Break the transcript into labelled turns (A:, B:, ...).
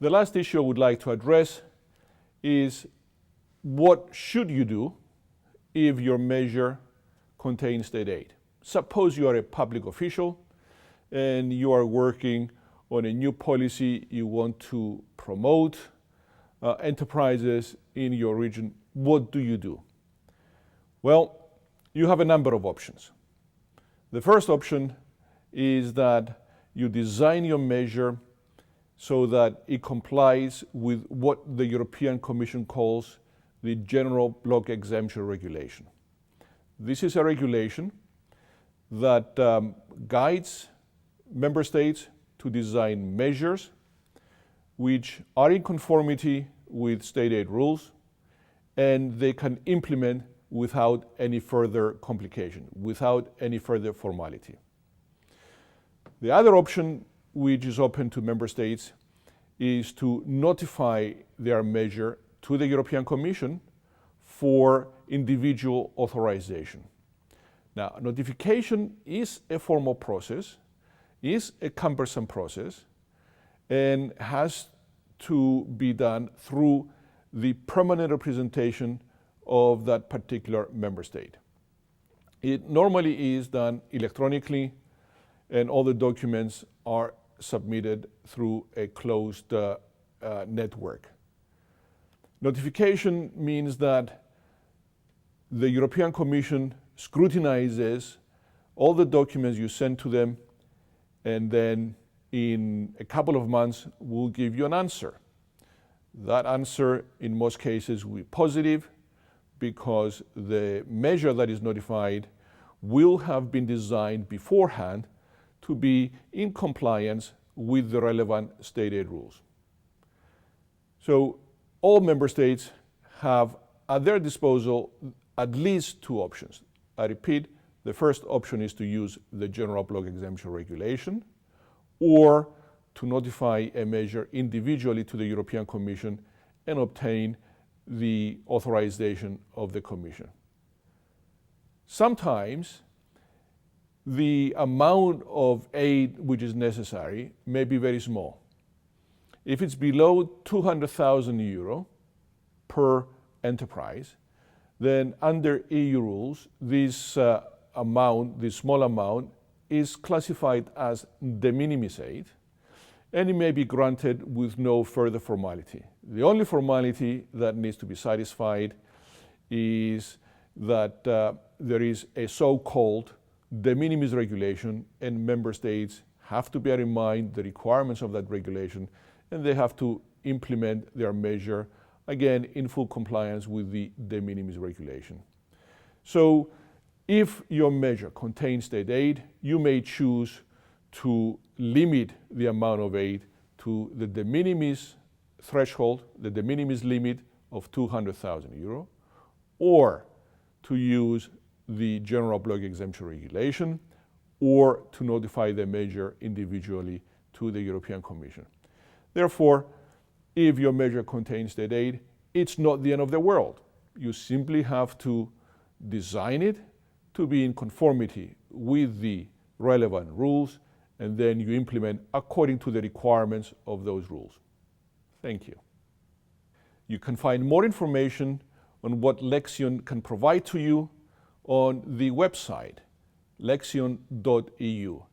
A: The last issue I would like to address is what should you do if your measure contains state aid. Suppose you are a public official and you are working on a new policy you want to promote enterprises in your region. What do you do? Well, you have a number of options. The first option is that you design your measure so that it complies with what the European Commission calls the General Block Exemption Regulation. This is a regulation that guides member states to design measures which are in conformity with state aid rules, and they can implement without any further complication, without any further formality. The other option, which is open to member states, is to notify their measure to the European Commission for individual authorization. Now, notification is a formal process, is a cumbersome process, and has to be done through the permanent representation of that particular member state. It normally is done electronically, and all the documents are submitted through a closed network. Notification means that the European Commission scrutinizes all the documents you send to them, and then in a couple of months will give you an answer. That answer in most cases will be positive because the measure that is notified will have been designed beforehand to be in compliance with the relevant state aid rules. So all member states have at their disposal at least two options. I repeat, the first option is to use the General Block Exemption Regulation or to notify a measure individually to the European Commission and obtain the authorization of the Commission. Sometimes the amount of aid which is necessary may be very small. If it's below 200,000 euro per enterprise, then under EU rules, this small amount, is classified as de minimis aid, and it may be granted with no further formality. The only formality that needs to be satisfied is that there is a so-called de minimis regulation, and member states have to bear in mind the requirements of that regulation, and they have to implement their measure, again, in full compliance with the de minimis regulation. So if your measure contains state aid, you may choose to limit the amount of aid to the de minimis threshold, the de minimis limit of 200,000 euro, or to use the General Block Exemption Regulation, or to notify the measure individually to the European Commission. Therefore, if your measure contains state aid, it's not the end of the world. You simply have to design it to be in conformity with the relevant rules, and then you implement according to the requirements of those rules. Thank you. You can find more information on what Lexxion can provide to you on the website, lexxion.eu.